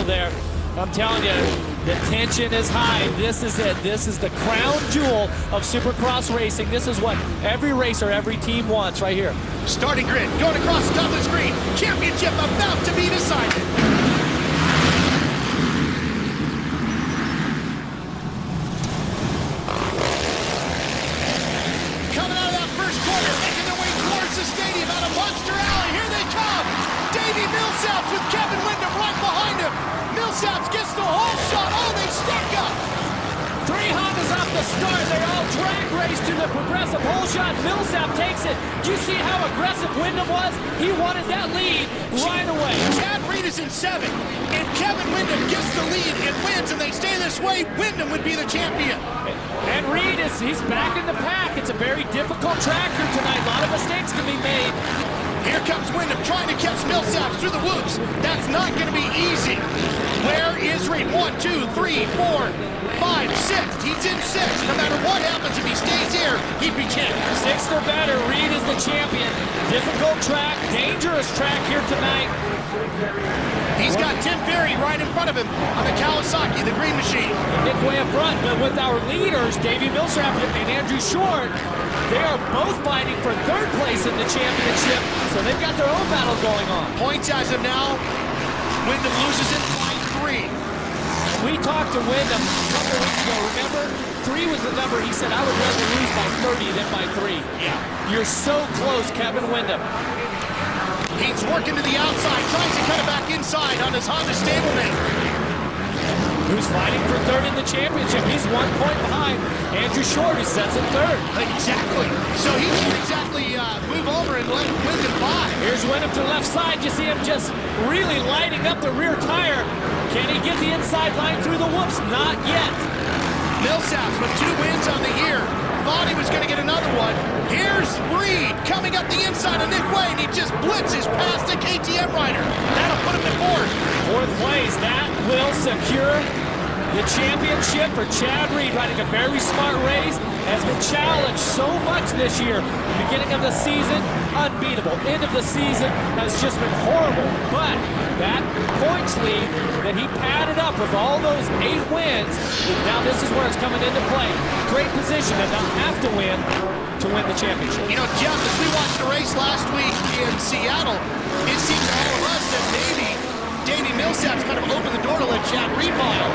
there. I'm telling you, the tension is high. This is it. This is the crown jewel of Supercross racing. This is what every racer, every team wants right here. Starting grid, going across the top of the screen. Championship about to be decided. Coming out of that first corner, making their way towards the stadium out of Monster Alley. Here they come. Davey Millsaps with Kevin Windham right behind him. Millsaps gets the whole shot. Oh, they stuck up. 3 Hondas off the start. They all drag race to the progressive hole shot. Millsap takes it. Do you see how aggressive Windham was? He wanted that lead right away. Chad Reed is in 7th. If Kevin Windham gets the lead and wins and they stay this way, Windham would be the champion. And Reed he's back in the pack. It's a very difficult track here tonight. A lot of mistakes can be made. Here comes Windham trying to catch Millsaps through the whoops. That's not going to be easy. Where is Reed? 1, 2, 3, 4, 5, 6. He's in 6th. No matter what happens, if he stays here, he'd be champion. 6th or better, Reed is the champion. Difficult track, dangerous track here tonight. He's got Tim Ferry right in front of him on the Kawasaki, the green machine. Nick way up front, but with our leaders, Davey Millsap and Andrew Short, they are both fighting for 3rd place in the championship, so they've got their own battle going on. Points as of now, Windham loses it by 3. We talked to Windham a couple weeks ago, remember? 3 was the number. He said, I would rather lose by 30 than by 3. Yeah. You're so close, Kevin Windham. He's working to the outside, tries to cut it back inside on his Honda stablemate. Who's fighting for 3rd in the championship. He's 1 point behind Andrew Short, who sets him 3rd. Exactly. So he can't exactly move over and let Windham by. Here's Windham to the left side. You see him just really lighting up the rear tire. Can he get the inside line through the whoops? Not yet. Millsaps with 2 wins on the year. Thought he was going to get another one. Here's Reed coming up the inside of Nick Way, and he just blitzes past the KTM rider. That'll put him in 4th. 4th place. That will secure the championship for Chad Reed, riding a very smart race. Has been challenged so much this year. Beginning of the season, unbeatable. End of the season has just been horrible. But that points lead that he padded up with all those 8 wins, now this is where it's coming into play. Great position to not have to win the championship. You know, Jeff, as we watched the race last week in Seattle, it seemed to all of us that Davey Millsaps kind of opened the door to let Chad Reed mile.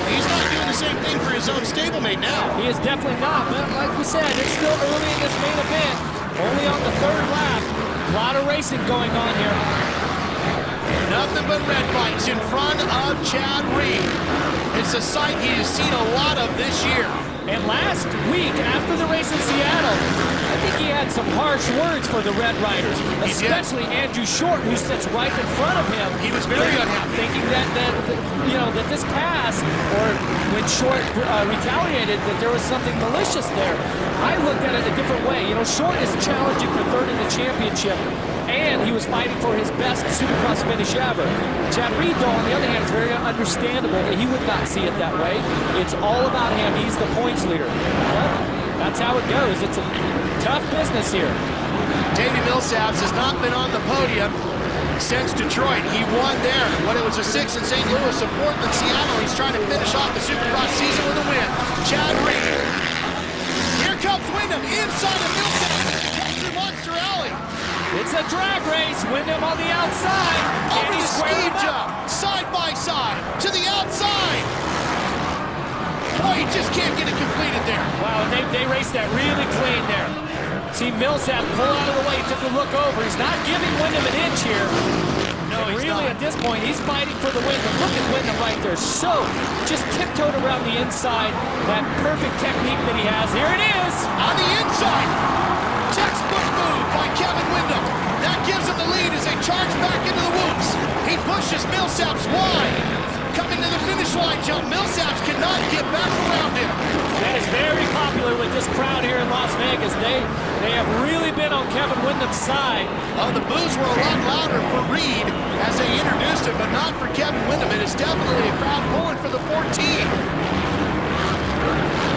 He's not doing the same thing for his own stablemate now. He is definitely not, but like we said, it's still early in this main event. Only on the 3rd lap. A lot of racing going on here. Nothing but red bikes in front of Chad Reed. It's a sight he has seen a lot of this year. And last week, after the race in Seattle, I think he had some harsh words for the Red Riders, especially Andrew Short, who sits right in front of him. He was very unhappy, thinking that this pass, or when Short retaliated, that there was something malicious there. I looked at it a different way. You know, Short is challenging for 3rd in the championship, and he was fighting for his best Supercross finish ever. Chad Reed, though, on the other hand, is very understandable that he would not see it that way. It's all about him. He's the points leader. But that's how it goes. It's a tough business here. Davey Millsaps has not been on the podium since Detroit. He won there when it was a 6th in St. Louis, a 4th in Seattle. He's trying to finish off the Supercross season with a win. Chad Reed. Here comes Windham inside of Millsaps through Monster Alley. It's a drag race. Windham on the outside. Over the ski jump, side by side, to the outside. Boy, he just can't get it completed there. Wow, they raced that really clean there. See Millsap pull out of the way, took a look over. He's not giving Windham an inch here. No, he's really, not. At this point, he's fighting for the win. But look at Windham right there. So, just tiptoed around the inside. That perfect technique that he has. Here it is. On the inside. Textbook move by Kevin Windham. That gives him the lead as they charge back into the whoops. He pushes Millsaps wide. Coming to the finish line jump. Millsaps cannot get back around him. That is very popular with this crowd here in Las Vegas. They have really been on Kevin Windham's side. Oh, the boos were a lot louder for Reed as they introduced him, but not for Kevin Windham. It is definitely a crowd pulling for the 14.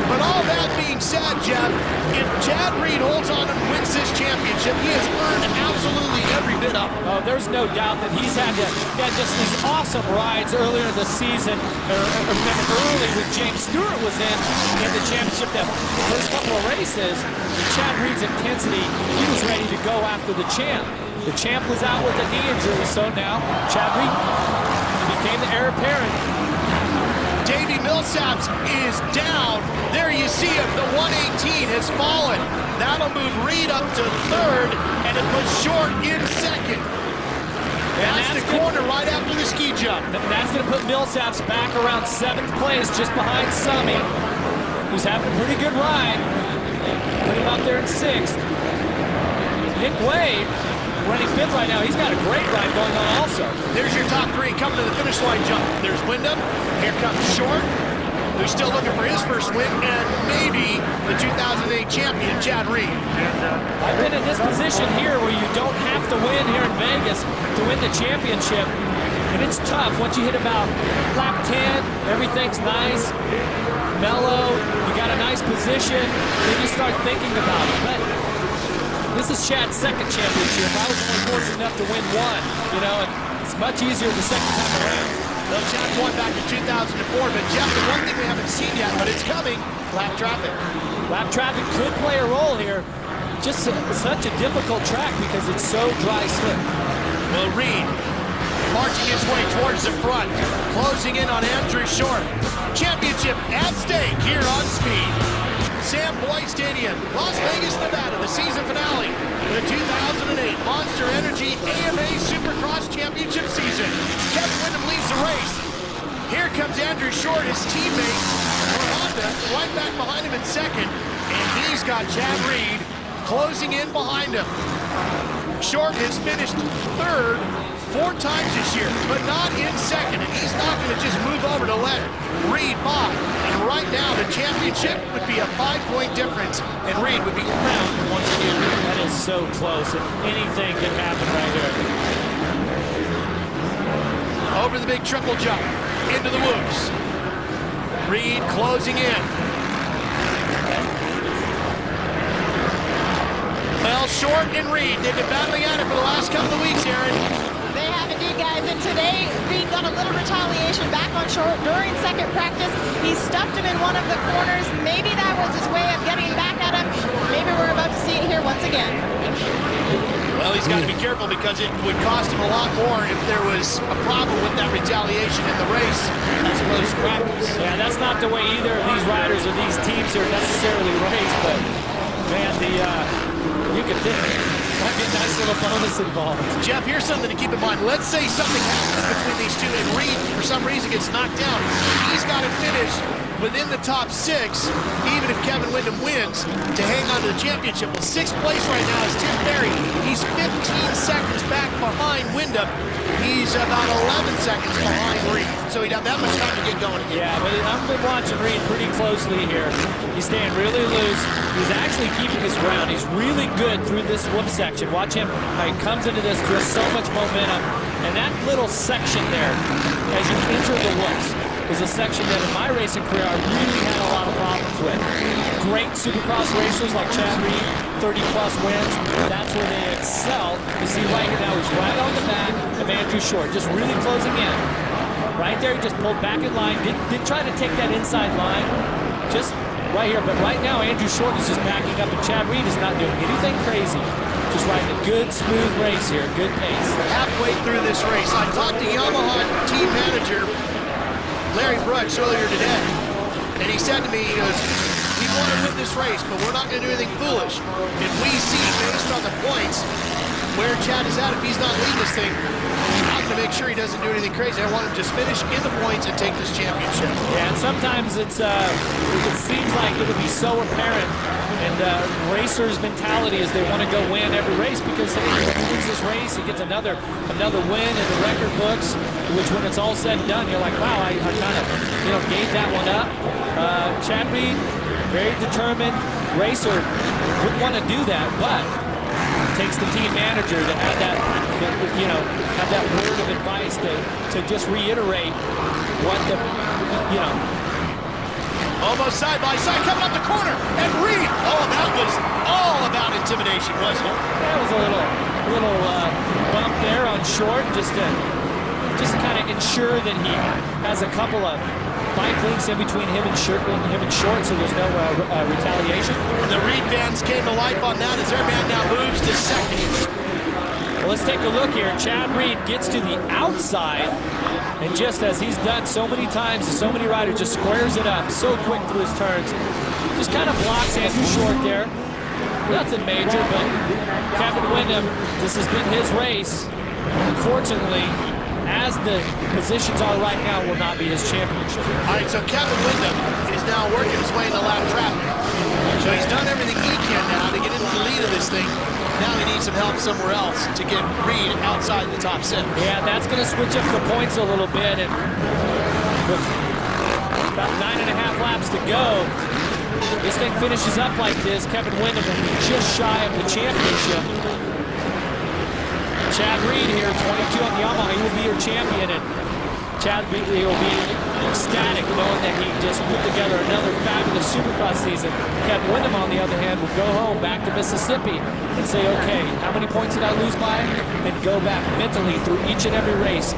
But all that being said, Jeff, if Chad Reed holds on and wins this championship, he has earned absolutely every bit of it. Oh, there's no doubt that he had just these awesome rides earlier in the season. Remember early when James Stewart was in the championship, the first couple of races, Chad Reed's intensity, he was ready to go after the champ. The champ was out with a knee injury, so now Chad Reed became the heir apparent. Davey Millsaps is down. There you see him. The 118 has fallen. That'll move Reed up to third, and it puts Short in second. That's the corner right after the ski jump. That's going to put Millsaps back around 7th place, just behind Summy, who's having a pretty good ride. Put him out there in 6th. Nick Wade running 5th right now. He's got a great ride going on also. There's your top 3 coming to the finish line jump. There's Windham. Here comes Short, who's still looking for his first win, and maybe the 2008 champion, Chad Reed. I've been in this position here where you don't have to win here in Vegas to win the championship. And it's tough. Once you hit about lap 10, everything's nice, mellow, you got a nice position, then you start thinking about it. But this is Chad's 2nd championship. I was only fortunate enough to win 1, you know, and it's much easier the 2nd time around. Well, Chad won back in 2004, but Jeff, the one thing we haven't seen yet, but it's coming, lap traffic. Lap traffic could play a role here. Just such a difficult track because it's so dry slip. Well, Reed marching his way towards the front, closing in on Andrew Short. Championship at stake here on Speed. Sam Boyd Stadium, Las Vegas, Nevada, the season finale of the 2008 Monster Energy AMA Supercross Championship season. Kevin Windham leads the race. Here comes Andrew Short, his teammate for Honda, right back behind him in 2nd, and he's got Chad Reed closing in behind him. Short has finished 3rd 4 times this year, but not in 2nd, and he's not going to just move over to let Reed by. And right now, the championship would be a 5-point difference, and Reed would be crowned once again. That is so close, and anything can happen right here. Over the big triple jump, into the whoops. Reed closing in. Well, Short and Reed, they've been battling at it for the last couple of weeks, Aaron. They have indeed, guys, and today Reed got a little retaliation back on Short during 2nd practice. He stuffed him in one of the corners. Maybe that was his way of getting back at him. Maybe we're about to see it here once again. Well, he's got to be careful because it would cost him a lot more if there was a problem with that retaliation in the race as opposed to practice. Yeah, that's not the way either of these riders or these teams are necessarily raced, but man, you could think might be a nice little bonus involved. Jeff, here's something to keep in mind. Let's say something happens between these two and Reed, for some reason, gets knocked down. He's got to finish within the top 6, even if Kevin Windham wins, to hang on to the championship. Well, 6th place right now is Tim Berry. He's 15 seconds back behind Windham. He's about 11 seconds behind Reed. So he'd have that much time to get going again. Yeah, but I've been watching Reed pretty closely here. He's staying really loose. He's actually keeping his ground. He's really good through this whoop section. Watch him how he comes into this, just so much momentum. And that little section there, as you enter the whoops, is a section that in my racing career I really had a lot of problems with. Great Supercross racers like Chad Reed, 30-plus wins. That's where they excel. You see right here now, he's right on the back of Andrew Short, just really closing in. Right there, he just pulled back in line, didn't try to take that inside line, just right here. But right now, Andrew Short is just backing up, and Chad Reed is not doing anything crazy. Just riding a good, smooth race here, good pace. Halfway through this race, I talked to Yamaha team manager Larry Brutch earlier today, and he said to me, he goes, we want to win this race, but we're not going to do anything foolish. If we see, based on the points, where Chad is at, if he's not leading this thing, I'm going to make sure he doesn't do anything crazy. I want him to just finish in the points and take this championship. Yeah, and sometimes it seems like it would be so apparent, and racers' mentality is they want to go win every race because hey, if he wins this race, he gets another win in the record books, which when it's all said and done, you're like, wow, I kind of gave that one up. Chad Reed, very determined racer, wouldn't want to do that, but it takes the team manager to have that, have that word of advice to just reiterate what the, Almost side by side, coming up the corner, and Reed. Oh, that was all about intimidation, wasn't it? That was a little bump there on Short, just to kind of ensure that he has a couple of bike links in between him and Short, so there's no retaliation. The Reed fans came to life on that as their man now moves to second. Well, let's take a look here. Chad Reed gets to the outside, and just as he's done so many times, so many riders, just squares it up so quick through his turns. Just kind of blocks Andrew Short there. Nothing major, but Kevin Windham, this has been his race. Unfortunately, as the positions are right now, will not be his championship. All right, so Kevin Windham is now working his way into lap traffic. So he's done everything he can now to get into the lead of this thing. Now he needs some help somewhere else to get Reed outside the top 6. Yeah, that's going to switch up the points a little bit. And with about 9.5 laps to go, this thing finishes up like this. Kevin Windham will be just shy of the championship. Chad Reed here, 22 on the Yamaha, he will be your champion. And Chad Reed will be ecstatic knowing that he just put together another fabulous Supercross season. Kevin Windham, on the other hand, will go home back to Mississippi and say, okay, how many points did I lose by? And go back mentally through each and every race.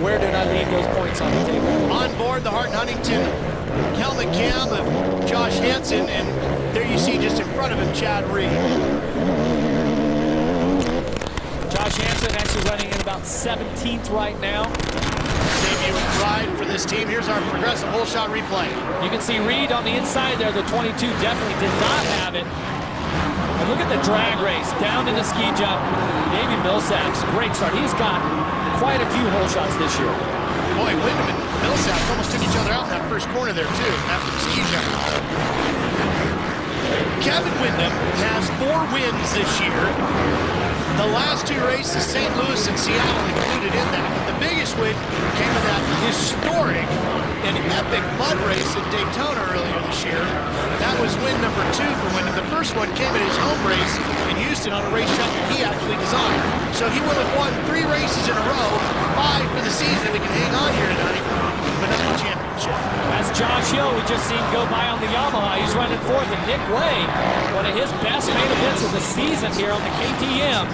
Where did I leave those points on the table? On board the Hart Huntington helmet cam of Josh Hansen, and there you see just in front of him Chad Reed. Josh Hansen actually running in about 17th right now. Debut ride for this team. Here's our progressive whole shot replay. You can see Reed on the inside there. The 22 definitely did not have it. And look at the drag race down in the ski jump. Davey Millsaps, great start. He's got quite a few hole shots this year. Boy, Windham and Millsaps almost took each other out in that first corner there too, after the ski jump. Kevin Windham has 4 wins this year. The last 2 races, St. Louis and Seattle, included in that. The biggest win came in that historic and epic mud race at Daytona earlier this year. That was win number 2 for Windham. The first one came at his home race in Houston on a racetrack that he actually designed. So he will have won 3 races in a row, 5 for the season if he can hang on here tonight, but not the championship. That's Josh Hill, we just seen go by on the Yamaha. He's running 4th, and Nick Way, one of his best main events of the season here on the KTM.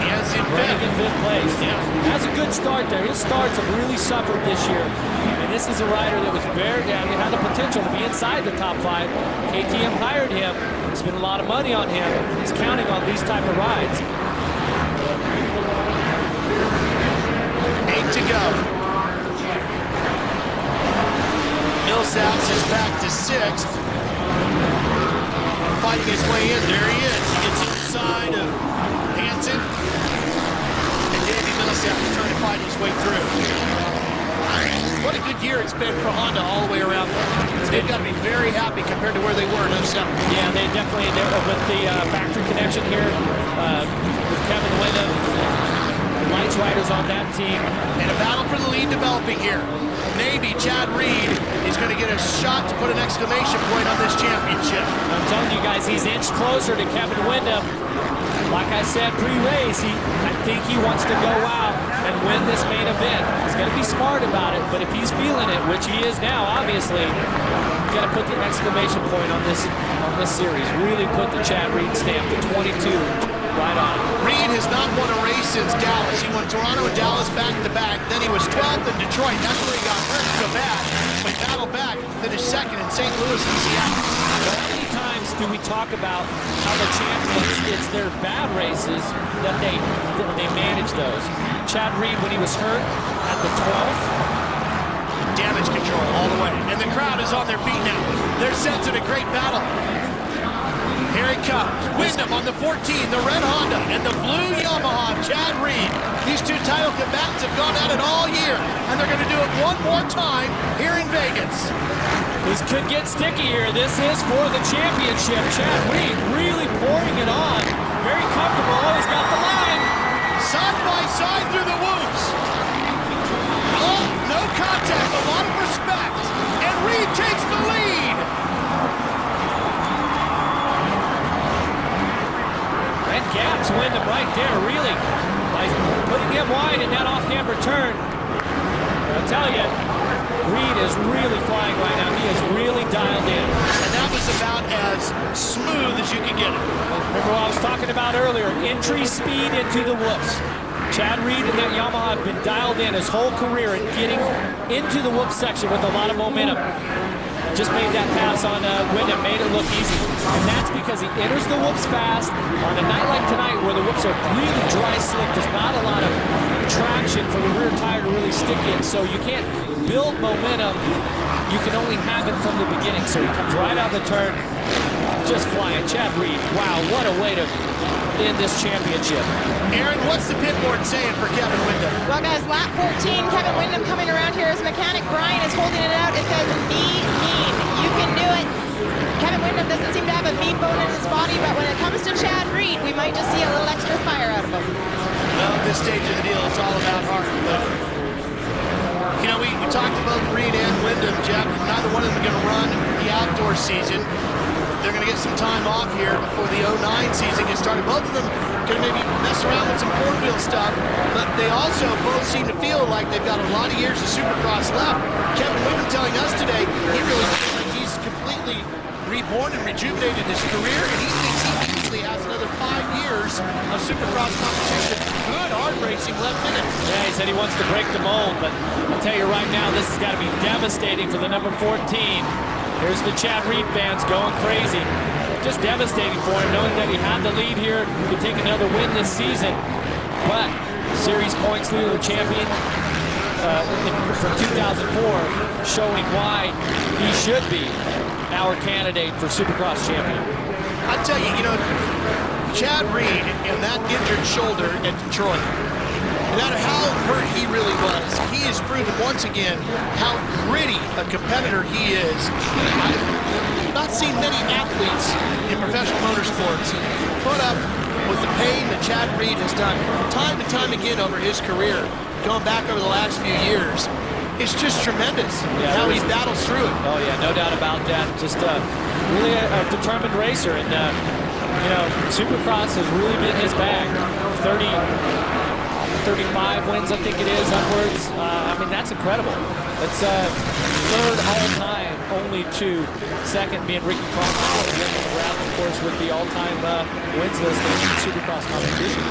Yes, in Running in 5th place. Yeah. Has a good start there. His starts have really suffered this year. And this is a rider that was very down. He had the potential to be inside the top 5. KTM hired him. Spent a lot of money on him. He's counting on these type of rides. 8 to go. Millsaps is back to 6th. Fighting his way in. There he is. He gets inside of Hansen. And Davey Millsaps is trying to fight his way through. What a good year it's been for Honda all the way around. They've got to be very happy compared to where they were in 07. Yeah, they definitely, with the factory connection here, with Kevin Windham, the Lights riders on that team. And a battle for the lead developing here. Maybe Chad Reed is going to get a shot to put an exclamation point on this championship. I'm telling you guys, he's inched closer to Kevin Windham. Like I said pre-race, I think he wants to go out and win this main event. He's going to be smart about it, but if he's feeling it, which he is now, obviously, he's got to put the exclamation point on this series. Really put the Chad Reed stamp, the 22, right on. Reed has not won a race since Dallas. He won Toronto and Dallas back-to-back. Then he was 12th in Detroit. That's where he got hurt so bad. But battled back, finished 2nd in St. Louis and Seattle. How many times do we talk about how the champions, it's their bad races that they manage those? Chad Reed, when he was hurt at the 12th. Damage control all the way. And the crowd is on their feet now. They're sensing a great battle. Here he comes. Windham on the 14, the red Honda, and the blue Yamaha, Chad Reed. These two title combatants have gone at it all year, and they're going to do it one more time here in Vegas. This could get sticky here. This is for the championship. Chad Reed really pouring it on. Very comfortable. Always got the line. Side by side through the whoops. Oh, no contact. A lot of respect. And Reed takes the lead. That gaps Windham right there, really. By putting him wide in that off-camber turn. I'll tell you, Reed is really flying right now. He is really dialed in. And that was about as smooth as you could get it. Remember what I was talking about earlier, entry speed into the whoops. Chad Reed and that Yamaha have been dialed in his whole career at getting into the whoop section with a lot of momentum. Just made that pass on Windham, made it look easy. And that's because he enters the whoops fast. On a night like tonight where the whoops are really dry slick, there's not a lot of traction for the rear tire to really stick in. So you can't build momentum. You can only have it from the beginning. So he comes right out of the turn, just flying. Chad Reed, wow, what a way to end this championship. Aaron, what's the pit board saying for Kevin Windham? Well, guys, lap 14, Kevin Windham coming around here. His mechanic, Brian, is holding it out. It says, be mean. You can do it. Kevin Windham doesn't seem to have a mean bone in his body, but when it comes to Chad Reed, we might just see a little extra fire out of him. Well, at this stage of the deal, it's all about heart. But, you know, we talked about Reed and Windham, Jeff. Neither one of them are going to run the outdoor season. They're going to get some time off here before the 09 season gets started. Both of them going to maybe mess around with some four-wheel stuff, but they also both seem to feel like they've got a lot of years of Supercross left. Kevin Windham telling us today he really feels like he's completely reborn and rejuvenated his career, and he thinks he easily has another 5 years of Supercross competition. Good hard racing left in it. Yeah, he said he wants to break the mold, but I'll tell you right now, this has got to be devastating for the number 14. Here's the Chad Reed fans going crazy. Just devastating for him, knowing that he had the lead here, could take another win this season. But series points leader, the champion from 2004, showing why he should be our candidate for Supercross champion. I tell you, you know, Chad Reed and that injured shoulder at Detroit, no matter how hurt he really was, he has proven once again how gritty a competitor he is. I've not seen many athletes in professional motorsports put up with the pain that Chad Reed has done time and time again over his career, going back over the last few years. It's just tremendous how he battles through it. Oh yeah, no doubt about that. Just really a determined racer, and you know, Supercross has really been his bag. 35 wins, I think it is, upwards. I mean, that's incredible. It's third all-time, only to second being Ricky Carmichael. Of course, with the all-time wins list in Supercross competition.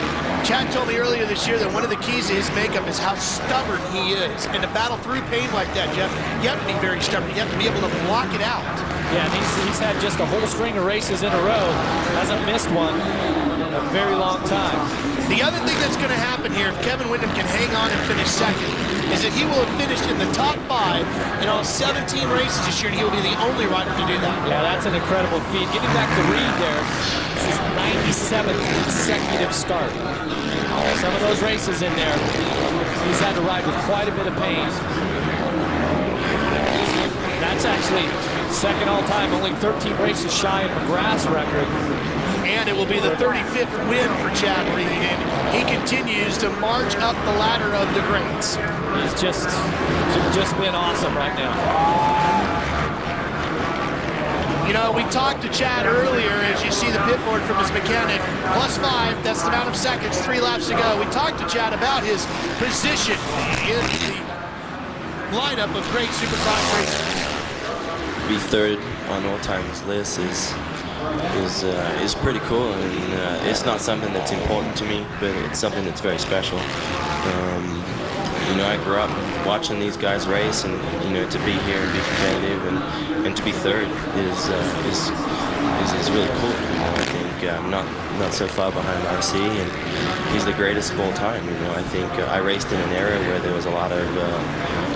Chad told me earlier this year that one of the keys to his makeup is how stubborn he is. And to battle through pain like that, Jeff, you have to be very stubborn. You have to be able to block it out. Yeah, and he's had just a whole string of races in a row. Hasn't missed one in a very long time. The other thing that's going to happen here, if Kevin Windham can hang on and finish second, is that he will have finished in the top 5 in all 17 races this year, and he will be the only rider to do that. Yeah, that's an incredible feat. Getting back to Reed there, this is 97th consecutive start. Some of those races in there, he's had to ride with quite a bit of pain. That's actually second all-time, only 13 races shy of McGrath's record. And it will be the 35th win for Chad Reed, and he continues to march up the ladder of the greats. He's just been awesome right now. You know, we talked to Chad earlier, as you see the pit board from his mechanic. +5, that's the amount of seconds, 3 laps to go. We talked to Chad about his position in the lineup of great Supercross racers. Be third on all times list is pretty cool, and it's not something that's important to me, but it's something that's very special. You know, I grew up watching these guys race, and you know, to be here and be competitive and to be third is really cool. You know, I think I'm not so far behind RC, and he's the greatest of all time. You know, I think I raced in an era where there was a lot of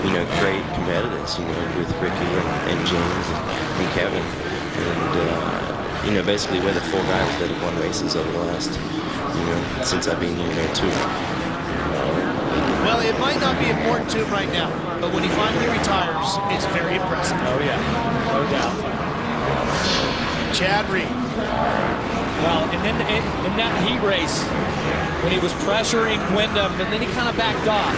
you know, great competitors. You know, with Ricky and James and Kevin, and you know, basically we're the 4 guys that have won races over the last, you know, since I've been here too. Well, it might not be important to him right now, but when he finally retires, it's very impressive. Oh yeah, no doubt. Chad Reed. Well, and then in that heat race, when he was pressuring Windham, and then he kind of backed off.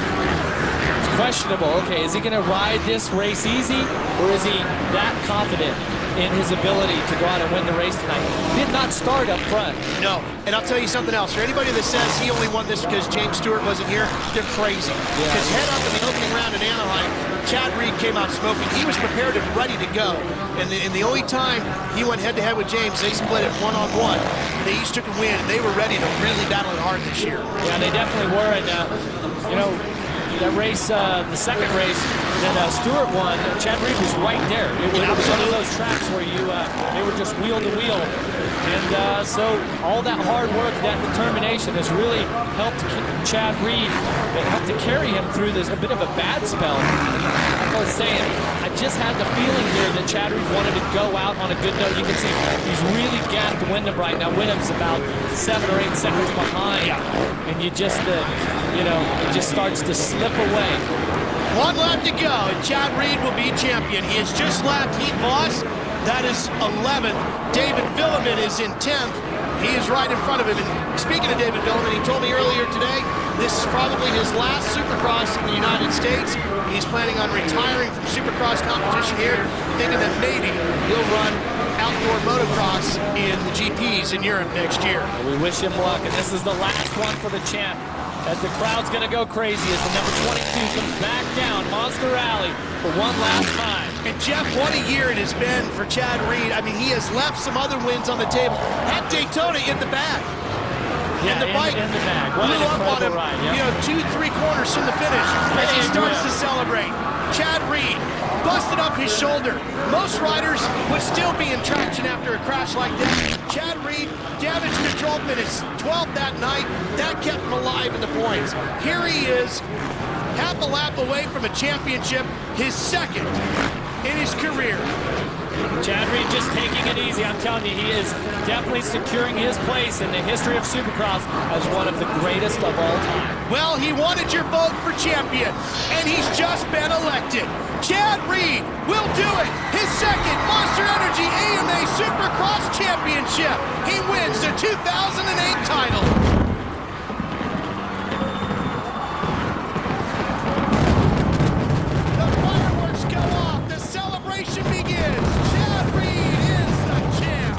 It's questionable. Okay, is he going to ride this race easy, or is he that confident in his ability to go out and win the race tonight? He did not start up front. No, and I'll tell you something else. For anybody that says he only won this because James Stewart wasn't here, they're crazy. Because head up in the opening round in Anaheim, Chad Reed came out smoking. He was prepared and ready to go. And the only time he went head-to-head with James, they split it one-on-one. They each took a win, and they were ready to really battle it hard this year. Yeah, they definitely were. And, you know, that race, the second race that Stewart won, Chad Reed was right there. It was one of those tracks where they were just wheel to wheel. And so all that hard work, that determination has really helped Chad Reed. It helped to carry him through this, a bit of a bad spell. Like I was saying, I just had the feeling here that Chad Reed wanted to go out on a good note. You can see he's really gapped Windham right now. Windham's about 7 or 8 seconds behind. And you just, you know, it just starts to slip away. One lap to go, and Chad Reed will be champion. He has just lapped Heath Voss. That is 11th. David Villemin is in 10th. He is right in front of him. And speaking of David Villemin, he told me earlier today, this is probably his last Supercross in the United States. He's planning on retiring from Supercross competition here, thinking that maybe he'll run outdoor motocross in the GPs in Europe next year. We wish him luck, and this is the last one for the champ. As the crowd's going to go crazy as the number 22 comes back down Monster Rally for one last time. And Jeff, what a year it has been for Chad Reed. I mean, he has left some other wins on the table. Had Daytona in the bag. Yeah, and the bike in the bag. What blew an up on him, ride, yeah. you know, 2-3 corners from the finish as he starts to celebrate. Chad Reed busted up his shoulder. Most riders would still be in traction after a crash like that. Chad Reed, damage control, finished 12th that night. That kept him alive in the points. Here he is, half a lap away from a championship, his second in his career. Chad Reed just taking it easy. I'm telling you, he is definitely securing his place in the history of Supercross as one of the greatest of all time. Well, he wanted your vote for champion, and he's just been elected. Chad Reed will do it. His second Monster Energy AMA Supercross championship. He wins the 2008 title. The fireworks go off. The celebration begins. Chad Reed is the champ.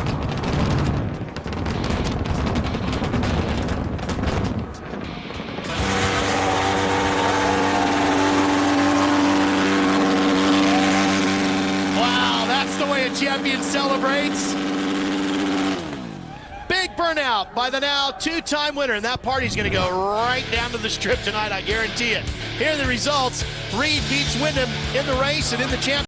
Wow, that's the way a champion celebrates. Big burnout by the now two-time winner, and that party's going to go right down to the strip tonight, I guarantee it. Here are the results. Reed beats Windham in the race and in the championship.